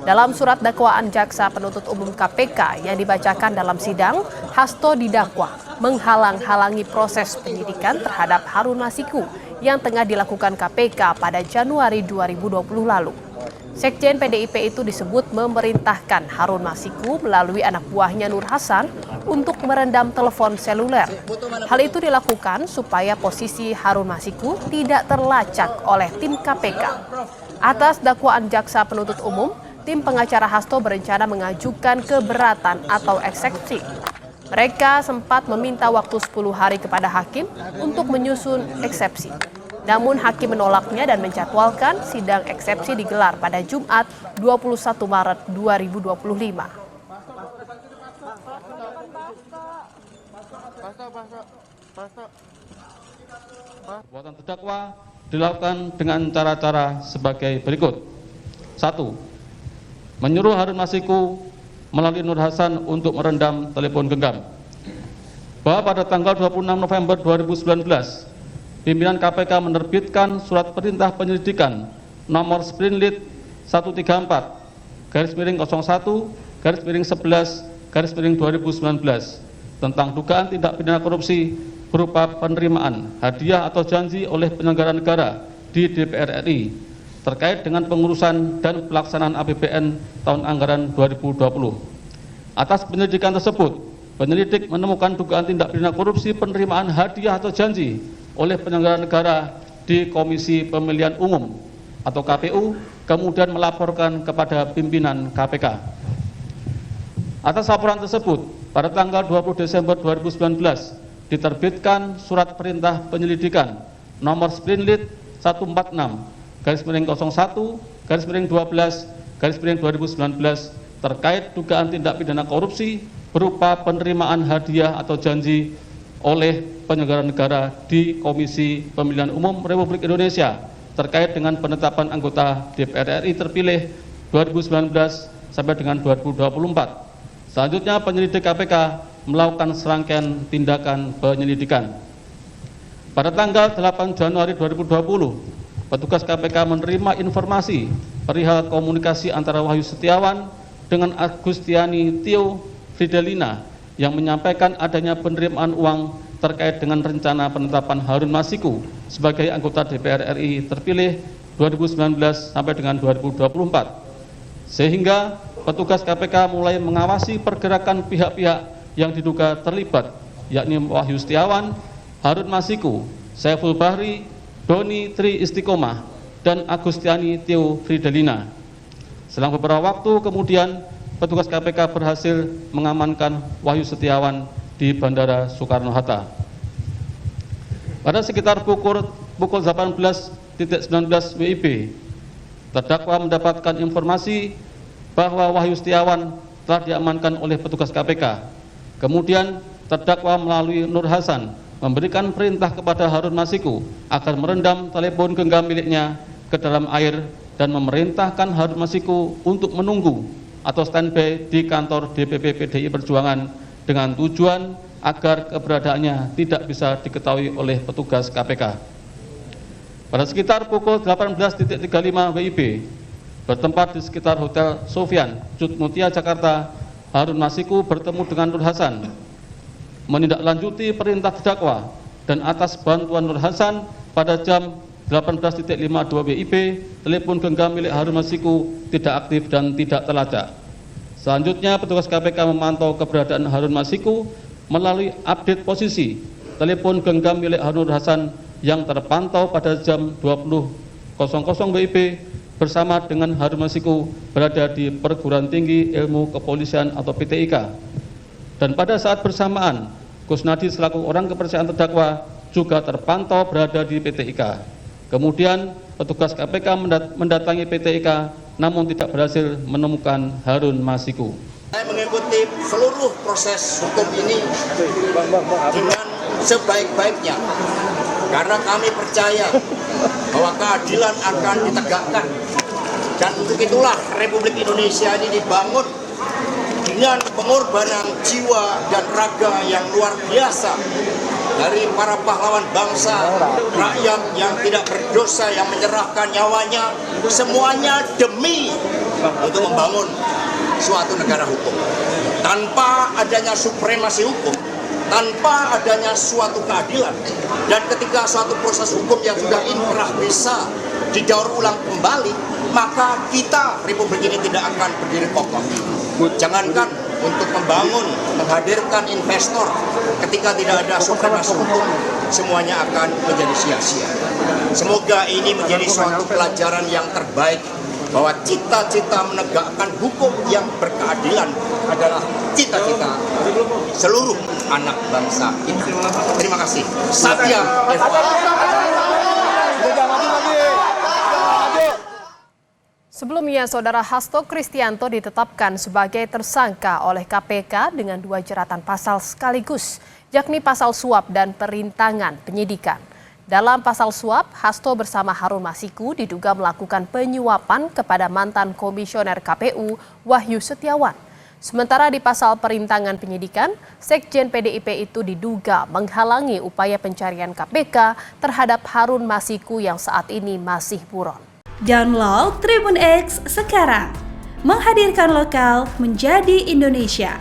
Dalam surat dakwaan Jaksa Penuntut Umum KPK yang dibacakan dalam sidang, Hasto didakwa menghalang-halangi proses penyidikan terhadap Harun Masiku yang tengah dilakukan KPK pada Januari 2020 lalu. Sekjen PDIP itu disebut memerintahkan Harun Masiku melalui anak buahnya Nur Hasan untuk merendam telepon seluler. Hal itu dilakukan supaya posisi Harun Masiku tidak terlacak oleh tim KPK. Atas dakwaan Jaksa Penuntut Umum, tim pengacara Hasto berencana mengajukan keberatan atau eksepsi. Mereka sempat meminta waktu 10 hari kepada hakim untuk menyusun eksepsi. Namun hakim menolaknya dan menjadwalkan sidang eksepsi digelar pada Jumat 21 Maret 2025. Perbuatan terdakwa dilakukan dengan cara-cara sebagai berikut. 1. Menyuruh Harun Masiku melalui Nur Hasan untuk merendam telepon genggam. Bahwa pada tanggal 26 November 2019, pimpinan KPK menerbitkan surat perintah penyelidikan nomor Sprinlit 134-01-11-2019 tentang dugaan tindak pidana korupsi berupa penerimaan hadiah atau janji oleh penyelenggara negara di DPR RI terkait dengan pengurusan dan pelaksanaan APBN tahun anggaran 2020. Atas penyelidikan tersebut, penyelidik menemukan dugaan tindak pidana korupsi penerimaan hadiah atau janji oleh penyelenggara negara di Komisi Pemilihan Umum atau KPU, kemudian melaporkan kepada pimpinan KPK. Atas laporan tersebut, pada tanggal 20 Desember 2019 diterbitkan surat perintah penyelidikan nomor Sprinlit 146-01-12-2019 terkait dugaan tindak pidana korupsi berupa penerimaan hadiah atau janji oleh penyelenggara negara di Komisi Pemilihan Umum Republik Indonesia terkait dengan penetapan anggota DPR RI terpilih 2019 sampai dengan 2024. Selanjutnya penyelidik KPK melakukan serangkaian tindakan penyelidikan. Pada tanggal 8 Januari 2020, petugas KPK menerima informasi perihal komunikasi antara Wahyu Setiawan dengan Agustiani Tio Fridelina yang menyampaikan adanya penerimaan uang terkait dengan rencana penetapan Harun Masiku sebagai anggota DPR RI terpilih 2019 sampai dengan 2024. Sehingga petugas KPK mulai mengawasi pergerakan pihak-pihak yang diduga terlibat, yakni Wahyu Setiawan, Harun Masiku, Saiful Bahri, Doni Tri Istiqomah, dan Agustiani Tio Fridelina. Selang beberapa waktu kemudian, petugas KPK berhasil mengamankan Wahyu Setiawan di Bandara Soekarno-Hatta. Pada sekitar pukul 18.19 WIB, terdakwa mendapatkan informasi bahwa Wahyu Setiawan telah diamankan oleh petugas KPK. Kemudian terdakwa melalui Nur Hasan memberikan perintah kepada Harun Masiku agar merendam telepon genggam miliknya ke dalam air dan memerintahkan Harun Masiku untuk menunggu atau standby di kantor DPP PDI Perjuangan dengan tujuan agar keberadaannya tidak bisa diketahui oleh petugas KPK. Pada sekitar pukul 18.35 WIB, bertempat di sekitar Hotel Sofyan, Cut Mutia, Jakarta, Harun Masiku bertemu dengan Nur Hasan, menindaklanjuti perintah terdakwa, dan atas bantuan Nur Hasan pada jam 18.52 WIB, telepon genggam milik Harun Masiku tidak aktif dan tidak terlacak. Selanjutnya, petugas KPK memantau keberadaan Harun Masiku melalui update posisi telepon genggam milik Harun Hasan yang terpantau pada jam 20.00 WIB bersama dengan Harun Masiku berada di Perguruan Tinggi Ilmu Kepolisian atau PTIK. Dan pada saat bersamaan, Kusnadi selaku orang kepercayaan terdakwa juga terpantau berada di PTIK. Kemudian petugas KPK mendatangi PTIK namun tidak berhasil menemukan Harun Masiku. Saya mengikuti seluruh proses hukum ini dengan sebaik-baiknya karena kami percaya bahwa keadilan akan ditegakkan, dan untuk itulah Republik Indonesia ini dibangun dengan pengorbanan jiwa dan raga yang luar biasa dari para pahlawan bangsa, rakyat yang tidak berdosa yang menyerahkan nyawanya semuanya demi untuk membangun suatu negara hukum. Tanpa adanya supremasi hukum, tanpa adanya suatu keadilan, dan ketika suatu proses hukum yang sudah inkrah bisa didaur ulang kembali, maka kita Republik ini tidak akan berdiri kokoh. Jangankan untuk membangun, menghadirkan investor, ketika tidak ada supremasi hukum, semuanya akan menjadi sia-sia. Semoga ini menjadi suatu pelajaran yang terbaik, bahwa cita-cita menegakkan hukum yang berkeadilan adalah cita-cita seluruh anak bangsa kita. Terima kasih. Satya Eva. Sebelumnya, Saudara Hasto Kristianto ditetapkan sebagai tersangka oleh KPK dengan 2 jeratan pasal sekaligus, yakni pasal suap dan perintangan penyidikan. Dalam pasal suap, Hasto bersama Harun Masiku diduga melakukan penyuapan kepada mantan komisioner KPU Wahyu Setiawan. Sementara di pasal perintangan penyidikan, Sekjen PDIP itu diduga menghalangi upaya pencarian KPK terhadap Harun Masiku yang saat ini masih buron. Download Tribun X sekarang, menghadirkan lokal menjadi Indonesia.